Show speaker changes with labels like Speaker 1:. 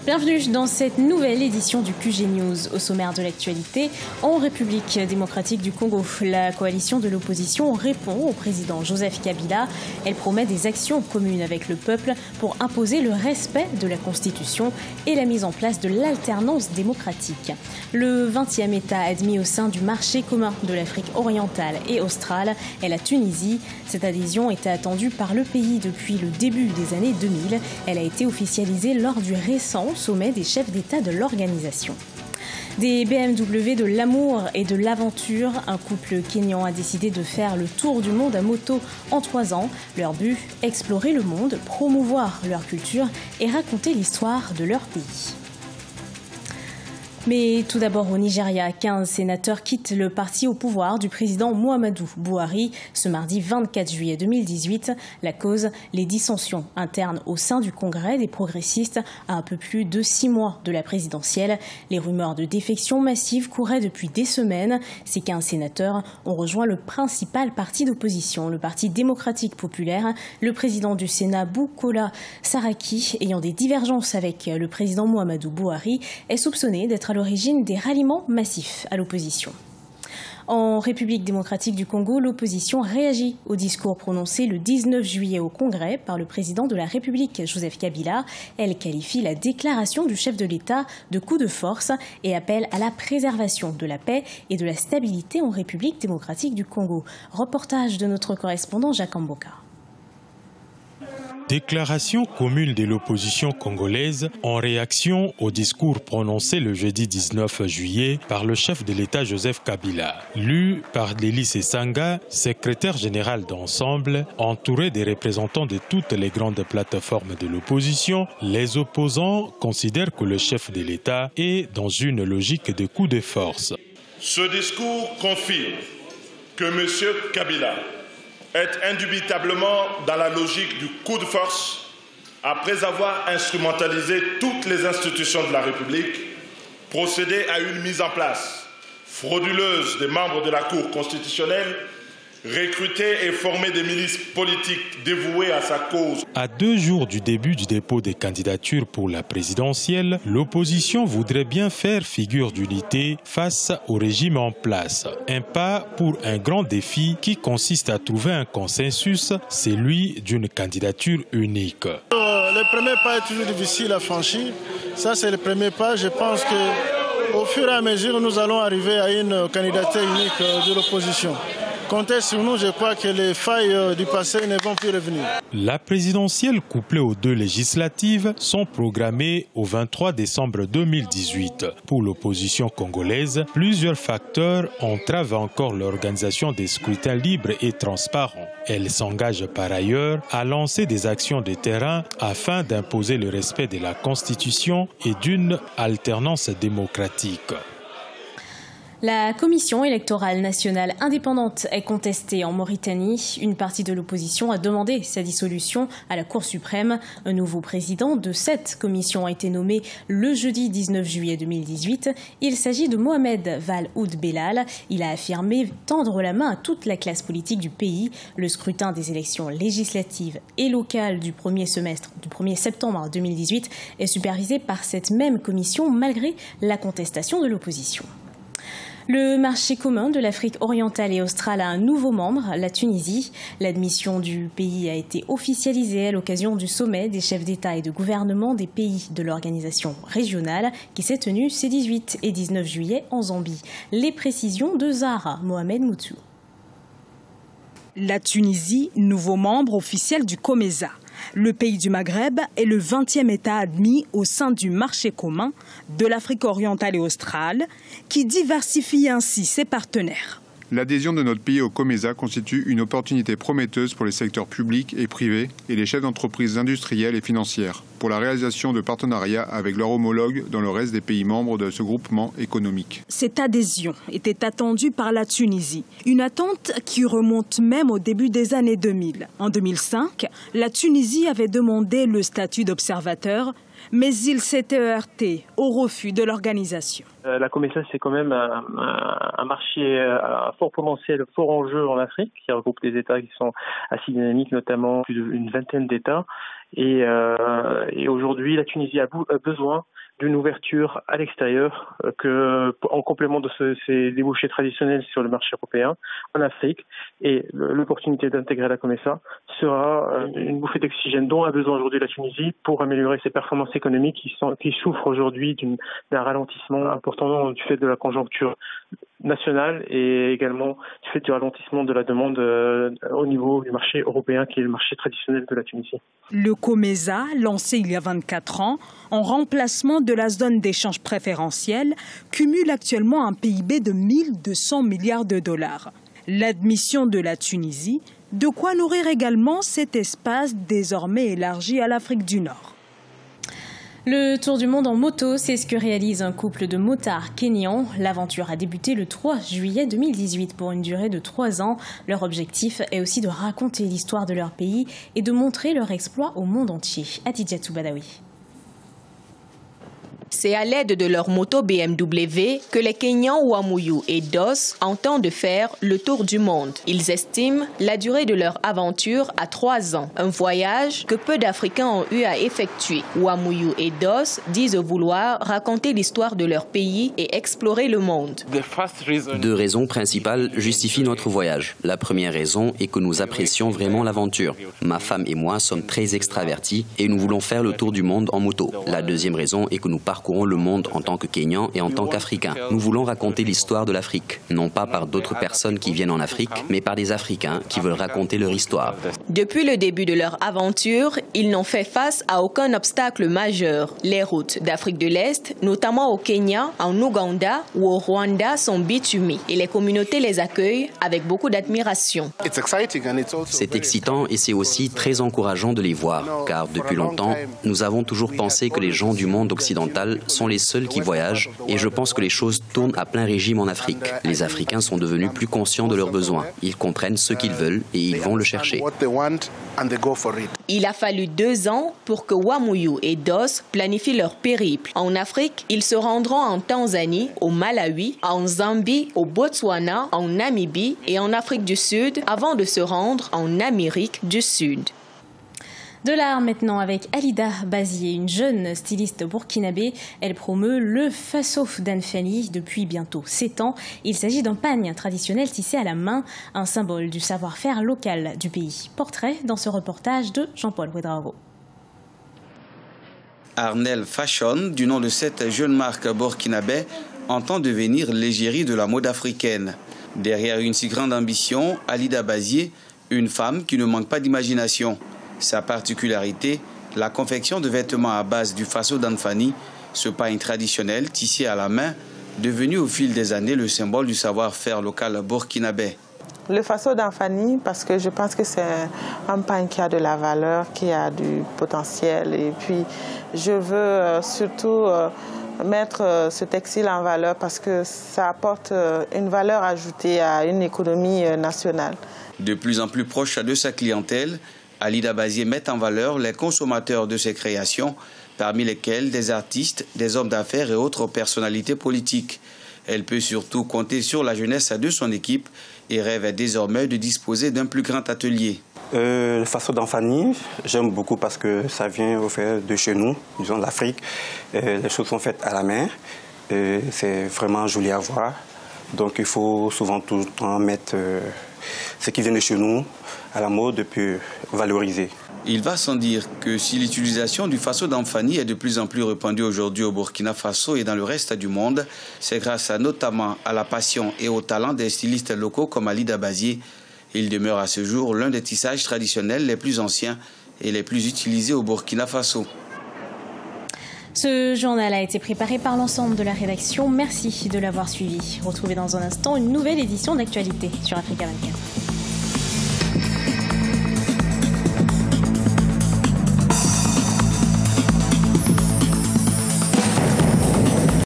Speaker 1: Bienvenue dans cette nouvelle édition du QG News. Au sommaire de l'actualité, en République démocratique du Congo, la coalition de l'opposition répond au président Joseph Kabila. Elle promet des actions communes avec le peuple pour imposer le respect de la Constitution et la mise en place de l'alternance démocratique. Le 20e État admis au sein du marché commun de l'Afrique orientale et australe est la Tunisie. Cette adhésion était attendue par le pays depuis le début des années 2000. Elle a été officialisée lors du récent sommet des chefs d'État de l'organisation. Des BMW de l'amour et de l'aventure, un couple kényan a décidé de faire le tour du monde à moto en 3 ans. Leur but, explorer le monde, promouvoir leur culture et raconter l'histoire de leur pays. Mais tout d'abord au Nigeria, 15 sénateurs quittent le parti au pouvoir du président Muhammadu Buhari ce mardi 24 juillet 2018. La cause, les dissensions internes au sein du Congrès des progressistes à un peu plus de 6 mois de la présidentielle. Les rumeurs de défection massive couraient depuis des semaines. Ces 15 sénateurs ont rejoint le principal parti d'opposition, le Parti démocratique populaire. Le président du Sénat, Bukola Saraki, ayant des divergences avec le président Muhammadu Buhari, est soupçonné d'être à l'origine des ralliements massifs à l'opposition. En République démocratique du Congo, l'opposition réagit au discours prononcé le 19 juillet au Congrès par le président de la République, Joseph Kabila. Elle qualifie la déclaration du chef de l'État de coup de force et appelle à la préservation de la paix et de la stabilité en République démocratique du Congo. Reportage de notre correspondant Jacques Amboka.
Speaker 2: Déclaration commune de l'opposition congolaise en réaction au discours prononcé le jeudi 19 juillet par le chef de l'État Joseph Kabila. Lu par Delis Sanga, secrétaire général d'Ensemble, entouré des représentants de toutes les grandes plateformes de l'opposition, les opposants considèrent que le chef de l'État est dans une logique de coup de force.
Speaker 3: Ce discours confirme que M. Kabila est indubitablement dans la logique du coup de force après avoir instrumentalisé toutes les institutions de la République, procédé à une mise en place frauduleuse des membres de la Cour constitutionnelle, recruter et former des milices politiques dévouées à sa cause.
Speaker 2: À 2 jours du début du dépôt des candidatures pour la présidentielle, l'opposition voudrait bien faire figure d'unité face au régime en place. Un pas pour un grand défi qui consiste à trouver un consensus, celui d'une candidature unique.
Speaker 4: Le premier pas est toujours difficile à franchir. Ça, c'est le premier pas. Je pense qu'au fur et à mesure, nous allons arriver à une candidature unique de l'opposition. Comptez sur nous, je crois que les failles du passé ne vont plus revenir.
Speaker 2: La présidentielle couplée aux 2 législatives sont programmées au 23 décembre 2018. Pour l'opposition congolaise, plusieurs facteurs entravent encore l'organisation des scrutins libres et transparents. Elle s'engage par ailleurs à lancer des actions de terrain afin d'imposer le respect de la Constitution et d'une alternance démocratique.
Speaker 1: La commission électorale nationale indépendante est contestée en Mauritanie. Une partie de l'opposition a demandé sa dissolution à la Cour suprême. Un nouveau président de cette commission a été nommé le jeudi 19 juillet 2018. Il s'agit de Mohamed Val Oud Bellal. Il a affirmé tendre la main à toute la classe politique du pays. Le scrutin des élections législatives et locales du premier septembre 2018 est supervisé par cette même commission malgré la contestation de l'opposition. Le marché commun de l'Afrique orientale et australe a un nouveau membre, la Tunisie. L'admission du pays a été officialisée à l'occasion du sommet des chefs d'État et de gouvernement des pays de l'organisation régionale qui s'est tenu ces 18 et 19 juillet en Zambie. Les précisions de Zahra Mohamed Moutou.
Speaker 5: La Tunisie, nouveau membre officiel du COMESA. Le pays du Maghreb est le 20e État admis au sein du marché commun de l'Afrique orientale et australe, qui diversifie ainsi ses partenaires.
Speaker 6: L'adhésion de notre pays au COMESA constitue une opportunité prometteuse pour les secteurs publics et privés et les chefs d'entreprises industrielles et financières pour la réalisation de partenariats avec leurs homologues dans le reste des pays membres de ce groupement économique.
Speaker 5: Cette adhésion était attendue par la Tunisie, une attente qui remonte même au début des années 2000. En 2005, la Tunisie avait demandé le statut d'observateur, mais il s'était heurté au refus de l'organisation.
Speaker 7: La COMESA, c'est quand même un marché à fort potentiel, fort enjeu en Afrique, qui regroupe des États qui sont assez dynamiques, notamment plus d'une vingtaine d'États. Et aujourd'hui, la Tunisie a besoin d'une ouverture à l'extérieur, en complément de ces débouchés traditionnels sur le marché européen, en Afrique. Et l'opportunité d'intégrer la COMESA sera une bouffée d'oxygène dont a besoin aujourd'hui la Tunisie pour améliorer ses performances économiques qui souffrent aujourd'hui d'un ralentissement important du fait de la conjoncture nationale et également du fait du ralentissement de la demande au niveau du marché européen qui est le marché traditionnel de la Tunisie.
Speaker 5: Le COMESA, lancé il y a 24 ans, en remplacement de la zone d'échange préférentiel, cumule actuellement un PIB de 1 200 milliards de dollars. L'admission de la Tunisie, de quoi nourrir également cet espace désormais élargi à l'Afrique du Nord.
Speaker 1: Le tour du monde en moto, c'est ce que réalise un couple de motards kényans. L'aventure a débuté le 3 juillet 2018 pour une durée de 3 ans. Leur objectif est aussi de raconter l'histoire de leur pays et de montrer leur exploit au monde entier. Adidjatou Badawi.
Speaker 8: C'est à l'aide de leur moto BMW que les Kenyans Wamuyu et Dos entendent faire le tour du monde. Ils estiment la durée de leur aventure à 3 ans, un voyage que peu d'Africains ont eu à effectuer. Wamuyu et Dos disent vouloir raconter l'histoire de leur pays et explorer le monde.
Speaker 9: 2 raisons principales justifient notre voyage. La première raison est que nous apprécions vraiment l'aventure. Ma femme et moi sommes très extravertis et nous voulons faire le tour du monde en moto. La deuxième raison est que nous parcourons le monde en tant que Kenyans et en tant qu'Africains. Nous voulons raconter l'histoire de l'Afrique, non pas par d'autres personnes qui viennent en Afrique, mais par des Africains qui veulent raconter leur histoire.
Speaker 8: Depuis le début de leur aventure, ils n'ont fait face à aucun obstacle majeur. Les routes d'Afrique de l'Est, notamment au Kenya, en Ouganda ou au Rwanda, sont bitumées et les communautés les accueillent avec beaucoup d'admiration.
Speaker 9: C'est excitant et c'est aussi très encourageant de les voir, car depuis longtemps, nous avons toujours pensé que les gens du monde occidental sont les seuls qui voyagent et je pense que les choses tournent à plein régime en Afrique. Les Africains sont devenus plus conscients de leurs besoins. Ils comprennent ce qu'ils veulent et ils vont le chercher.
Speaker 8: Il a fallu 2 ans pour que Wamuyu et Dos planifient leur périple. En Afrique, ils se rendront en Tanzanie, au Malawi, en Zambie, au Botswana, en Namibie et en Afrique du Sud avant de se rendre en Amérique du Sud.
Speaker 1: De l'art maintenant avec Alida Bazié, une jeune styliste burkinabé. Elle promeut le Faso d'Anfani depuis bientôt 7 ans. Il s'agit d'un pagne traditionnel tissé à la main, un symbole du savoir-faire local du pays. Portrait dans ce reportage de Jean-Paul Ouedraogo.
Speaker 10: Arnel Fashion, du nom de cette jeune marque burkinabé, entend devenir l'égérie de la mode africaine. Derrière une si grande ambition, Alida Bazié, une femme qui ne manque pas d'imagination. Sa particularité, la confection de vêtements à base du Faso d'Anfani, ce pagne traditionnel tissé à la main, devenu au fil des années le symbole du savoir-faire local burkinabé.
Speaker 11: Le Faso d'Anfani, parce que je pense que c'est un pagne qui a de la valeur, qui a du potentiel. Et puis, je veux surtout mettre ce textile en valeur parce que ça apporte une valeur ajoutée à une économie nationale. De plus en plus proche de sa clientèle,
Speaker 10: Alida Bazié met en valeur les consommateurs de ses créations, parmi lesquels des artistes, des hommes d'affaires et autres personnalités politiques. Elle peut surtout compter sur la jeunesse de son équipe et rêve désormais de disposer d'un plus grand atelier.
Speaker 12: Le Faso d'Anfani, j'aime beaucoup parce que ça vient au fait de chez nous, disons de l'Afrique. Les choses sont faites à la main, c'est vraiment joli à voir. Donc il faut souvent tout le temps mettre ce qui vient de chez nous à la mode et puis valoriser.
Speaker 10: Il va sans dire que si l'utilisation du Faso d'Anfani est de plus en plus répandue aujourd'hui au Burkina Faso et dans le reste du monde, c'est grâce notamment à la passion et au talent des stylistes locaux comme Alida Bazié. Il demeure à ce jour l'un des tissages traditionnels les plus anciens et les plus utilisés au Burkina Faso.
Speaker 1: Ce journal a été préparé par l'ensemble de la rédaction. Merci de l'avoir suivi. Retrouvez dans un instant une nouvelle édition d'actualité sur Africa 24.